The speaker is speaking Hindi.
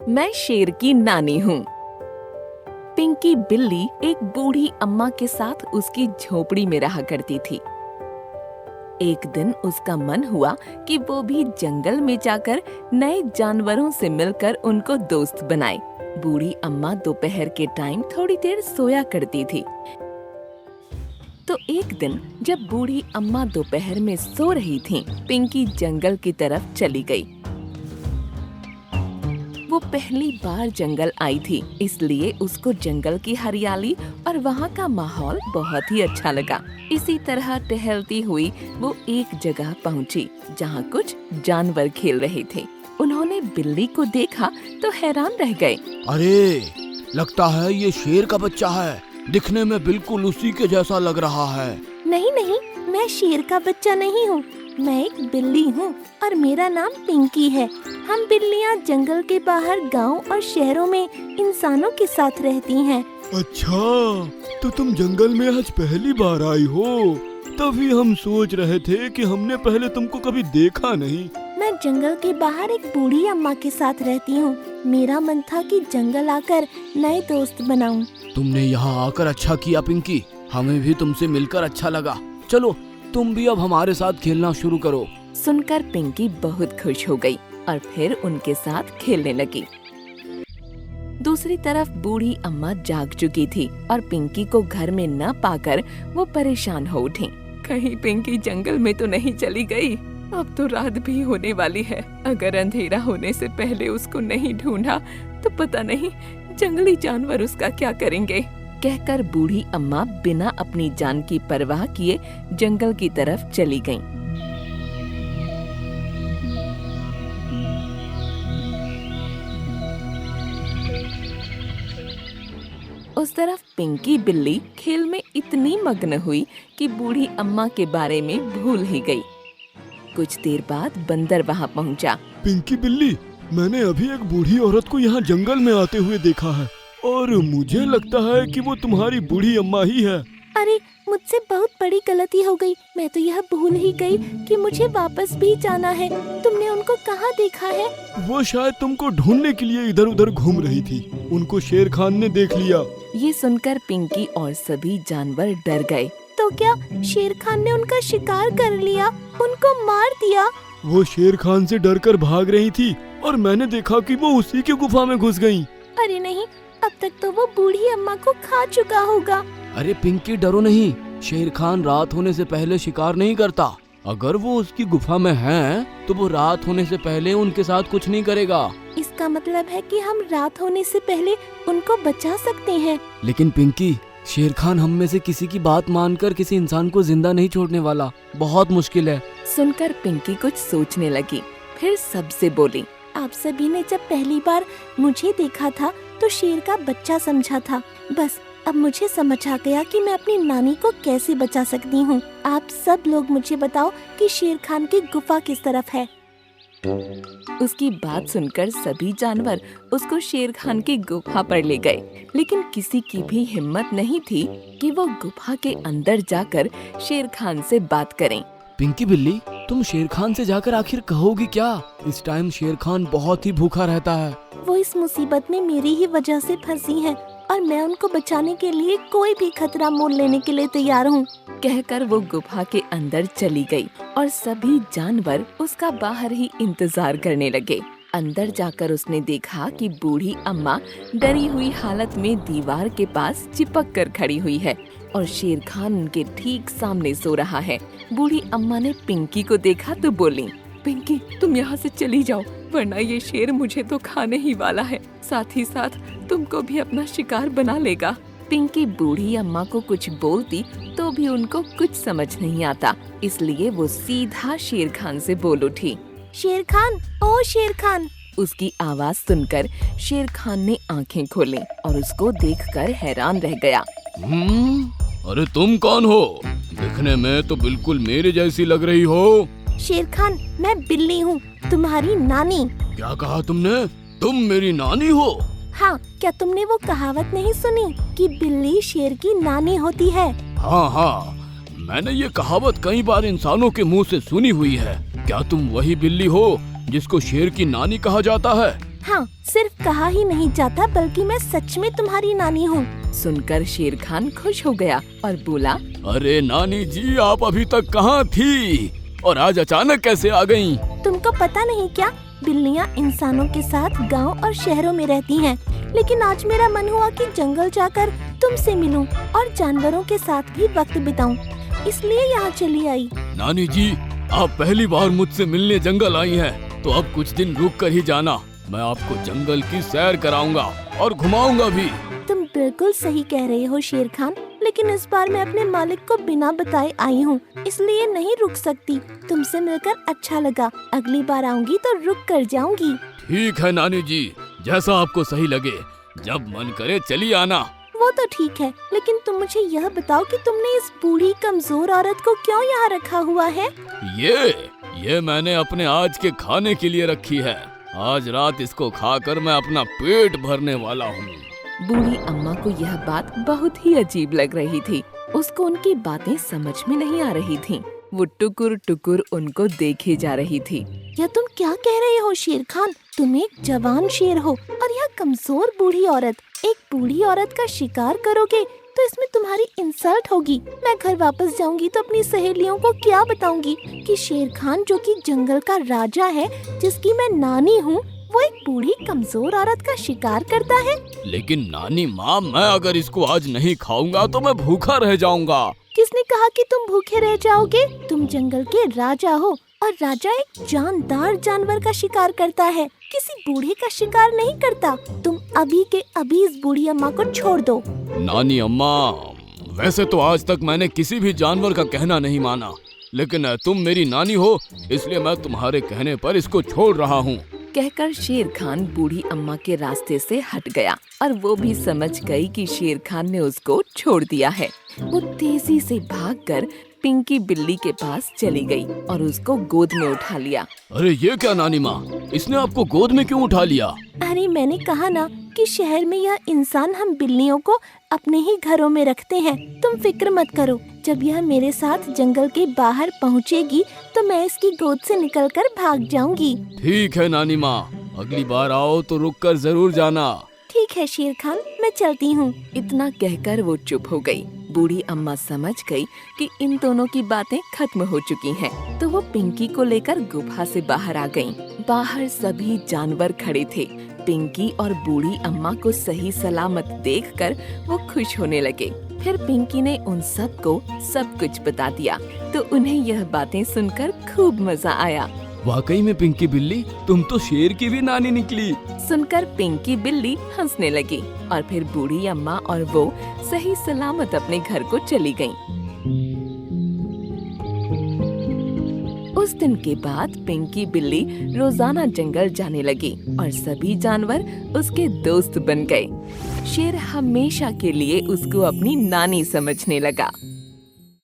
मैं शेर की नानी हूँ। पिंकी बिल्ली एक बूढ़ी अम्मा के साथ उसकी झोपड़ी में रहा करती थी। एक दिन उसका मन हुआ कि वो भी जंगल में जाकर नए जानवरों से मिलकर उनको दोस्त बनाए। बूढ़ी अम्मा दोपहर के टाइम थोड़ी देर सोया करती थी। तो एक दिन जब बूढ़ी अम्मा दोपहर में सो रही थीं, पिंकी जंगल की तरफ चली गई। वो पहली बार जंगल आई थी, इसलिए उसको जंगल की हरियाली और वहाँ का माहौल बहुत ही अच्छा लगा। इसी तरह टहलती हुई वो एक जगह पहुँची जहाँ कुछ जानवर खेल रहे थे। उन्होंने बिल्ली को देखा तो हैरान रह गए। अरे, लगता है ये शेर का बच्चा है। दिखने में बिल्कुल उसी के जैसा लग रहा है। नहीं नहीं, मैं शेर का बच्चा नहीं हूँ। मैं एक बिल्ली हूँ और मेरा नाम पिंकी है। हम बिल्लियाँ जंगल के बाहर गांव और शहरों में इंसानों के साथ रहती हैं। अच्छा, तो तुम जंगल में आज पहली बार आई हो? तभी हम सोच रहे थे कि हमने पहले तुमको कभी देखा नहीं। मैं जंगल के बाहर एक बूढ़ी अम्मा के साथ रहती हूँ। मेरा मन था कि जंगल आकर नए दोस्त बनाऊं। तुमने यहाँ आकर अच्छा किया पिंकी, हमें भी तुमसे मिलकर अच्छा लगा। चलो तुम भी अब हमारे साथ खेलना शुरू करो। सुनकर पिंकी बहुत खुश हो गई और फिर उनके साथ खेलने लगी। दूसरी तरफ बूढ़ी अम्मा जाग चुकी थी और पिंकी को घर में न पाकर वो परेशान हो उठी। कहीं पिंकी जंगल में तो नहीं चली गई? अब तो रात भी होने वाली है। अगर अंधेरा होने से पहले उसको नहीं ढूंढा तो पता नहीं जंगली जानवर उसका क्या करेंगे। कहकर बूढ़ी अम्मा बिना अपनी जान की परवाह किए जंगल की तरफ चली गईं। उस तरफ पिंकी बिल्ली खेल में इतनी मग्न हुई कि बूढ़ी अम्मा के बारे में भूल ही गई। कुछ देर बाद बंदर वहाँ पहुँचा। पिंकी बिल्ली, मैंने अभी एक बूढ़ी औरत को यहाँ जंगल में आते हुए देखा है और मुझे लगता है कि वो तुम्हारी बूढ़ी अम्मा ही है। अरे, मुझसे बहुत बड़ी गलती हो गई। मैं तो यह भूल ही गई कि मुझे वापस भी जाना है। तुमने उनको कहाँ देखा है? वो शायद तुमको ढूंढने के लिए इधर उधर घूम रही थी। उनको शेर खान ने देख लिया। ये सुनकर पिंकी और सभी जानवर डर गए। तो क्या शेर खान ने उनका शिकार कर लिया, उनको मार दिया? वो शेर खान से डरकर भाग रही थी और मैंने देखा कि वो उसी की गुफा में घुस गईं। अरे नहीं, अब तक तो वो बूढ़ी अम्मा को खा चुका होगा। अरे पिंकी, डरो नहीं। शेर खान रात होने से पहले शिकार नहीं करता। अगर वो उसकी गुफा में है तो वो रात होने से पहले उनके साथ कुछ नहीं करेगा। इसका मतलब है कि हम रात होने से पहले उनको बचा सकते हैं। लेकिन पिंकी, शेर खान हम में से किसी की बात मानकर किसी इंसान को जिंदा नहीं छोड़ने वाला। बहुत मुश्किल है। सुनकर पिंकी कुछ सोचने लगी, फिर सबसे बोली। आप सभी ने जब पहली बार मुझे देखा था तो शेर का बच्चा समझा था। बस अब मुझे समझ आ गया कि मैं अपनी नानी को कैसे बचा सकती हूँ। आप सब लोग मुझे बताओ कि शेर खान की गुफा किस तरफ है। उसकी बात सुनकर सभी जानवर उसको शेर खान की गुफा पर ले गए, लेकिन किसी की भी हिम्मत नहीं थी कि वो गुफा के अंदर जाकर शेर खान से बात करें। पिंकी बिल्ली, तुम शेर खान से जाकर आखिर कहोगी क्या? इस टाइम शेर खान बहुत ही भूखा रहता है। वो इस मुसीबत में मेरी ही वजह से फंसी है और मैं उनको बचाने के लिए कोई भी खतरा मोल लेने के लिए तैयार हूँ। कहकर वो गुफा के अंदर चली गई और सभी जानवर उसका बाहर ही इंतजार करने लगे। अंदर जाकर उसने देखा कि बूढ़ी अम्मा डरी हुई हालत में दीवार के पास चिपक कर खड़ी हुई है और शेर खान उनके ठीक सामने सो रहा है। बूढ़ी अम्मा ने पिंकी को देखा तो बोली, पिंकी, तुम यहाँ से चली जाओ, वरना ये शेर मुझे तो खाने ही वाला है, साथ ही साथ तुमको भी अपना शिकार बना लेगा। पिंकी बूढ़ी अम्मा को कुछ बोलती तो भी उनको कुछ समझ नहीं आता, इसलिए वो सीधा शेर खान से बोल उठी। शेर खान, ओ शेर खान। उसकी आवाज सुनकर शेर खान ने आंखें खोली और उसको देखकर हैरान रह गया। अरे तुम कौन हो? दिखने में तो बिल्कुल मेरे जैसी लग रही हो। शेर खान, मैं बिल्ली हूँ, तुम्हारी नानी। क्या कहा तुमने? तुम मेरी नानी हो? हाँ, क्या तुमने वो कहावत नहीं सुनी कि बिल्ली शेर की नानी होती है? हाँ, मैंने ये कहावत कई बार इंसानों के मुंह से सुनी हुई है। क्या तुम वही बिल्ली हो जिसको शेर की नानी कहा जाता है? हाँ, सिर्फ कहा ही नहीं जाता बल्कि मैं सच में तुम्हारी नानी हूँ। सुनकर शेर खान खुश हो गया और बोला, अरे नानी जी, आप अभी तक कहाँ थी और आज अचानक कैसे आ गईं? तुमको पता नहीं क्या, बिल्लियाँ इंसानों के साथ गांव और शहरों में रहती हैं। लेकिन आज मेरा मन हुआ कि जंगल जाकर तुमसे मिलूं और जानवरों के साथ भी वक्त बिताऊं, इसलिए यहाँ चली आई। नानी जी, आप पहली बार मुझसे मिलने जंगल आई हैं, तो अब कुछ दिन रुक कर ही जाना। मैं आपको जंगल की सैर कराऊंगा और घुमाऊंगा भी। तुम बिल्कुल सही कह रहे हो शेर खान, लेकिन इस बार मैं अपने मालिक को बिना बताए आई हूँ, इसलिए नहीं रुक सकती। तुमसे मिलकर अच्छा लगा, अगली बार आऊंगी तो रुक कर जाऊंगी। ठीक है नानी जी, जैसा आपको सही लगे, जब मन करे चली आना। वो तो ठीक है, लेकिन तुम मुझे यह बताओ कि तुमने इस बूढ़ी कमजोर औरत को क्यों यहाँ रखा हुआ है? ये मैंने अपने आज के खाने के लिए रखी है। आज रात इसको खाकर मैं अपना पेट भरने वाला हूँ। बूढ़ी अम्मा को यह बात बहुत ही अजीब लग रही थी। उसको उनकी बातें समझ में नहीं आ रही थीं। वो टुकुर टुकुर उनको देखे जा रही थी। यह तुम क्या कह रहे हो शेर खान? तुम एक जवान शेर हो और यह कमजोर बूढ़ी औरत। एक बूढ़ी औरत का शिकार करोगे तो इसमें तुम्हारी इंसल्ट होगी। मैं घर वापस जाऊंगी तो अपनी सहेलियों को क्या बताऊंगी कि शेर खान, जो कि जंगल का राजा है, जिसकी मैं नानी हूँ, वो एक बूढ़ी कमजोर औरत का शिकार करता है। लेकिन नानी माँ, मैं अगर इसको आज नहीं खाऊंगा तो मैं भूखा रह जाऊंगा। किसने कहा कि तुम भूखे रह जाओगे? तुम जंगल के राजा हो और राजा एक जानदार जानवर का शिकार करता है, किसी बूढ़े का शिकार नहीं करता। तुम अभी के अभी इस बूढ़ी अम्मा को छोड़ दो। नानी अम्मा, वैसे तो आज तक मैंने किसी भी जानवर का कहना नहीं माना, लेकिन तुम मेरी नानी हो, इसलिए मैं तुम्हारे कहने पर इसको छोड़ रहा हूँ। कहकर शेर खान बूढ़ी अम्मा के रास्ते से हट गया और वो भी समझ गई कि शेर खान ने उसको छोड़ दिया है। वो तेजी से भागकर पिंकी बिल्ली के पास चली गई और उसको गोद में उठा लिया। अरे ये क्या नानी माँ, इसने आपको गोद में क्यों उठा लिया? अरे मैंने कहा ना कि शहर में यह इंसान हम बिल्लियों को अपने ही घरों में रखते हैं। तुम फिक्र मत करो, जब यह मेरे साथ जंगल के बाहर पहुँचेगी तो मैं इसकी गोद से निकलकर भाग जाऊंगी। ठीक है नानी माँ, अगली बार आओ तो रुक कर जरूर जाना। ठीक है शेर खान, मैं चलती हूँ। इतना कहकर वो चुप हो गई। बूढ़ी अम्मा समझ गई कि इन दोनों की बातें खत्म हो चुकी हैं, तो वो पिंकी को लेकर गुफा से बाहर आ गईं। बाहर सभी जानवर खड़े थे। पिंकी और बूढ़ी अम्मा को सही सलामत देखकर वो खुश होने लगे। फिर पिंकी ने उन सबको सब कुछ बता दिया, तो उन्हें यह बातें सुनकर खूब मजा आया। वाकई में पिंकी बिल्ली, तुम तो शेर की भी नानी निकली। सुनकर पिंकी बिल्ली हंसने लगी और फिर बूढ़ी अम्मा और वो सही सलामत अपने घर को चली गईं। उस दिन के बाद पिंकी बिल्ली रोजाना जंगल जाने लगी और सभी जानवर उसके दोस्त बन गए। शेर हमेशा के लिए उसको अपनी नानी समझने लगा।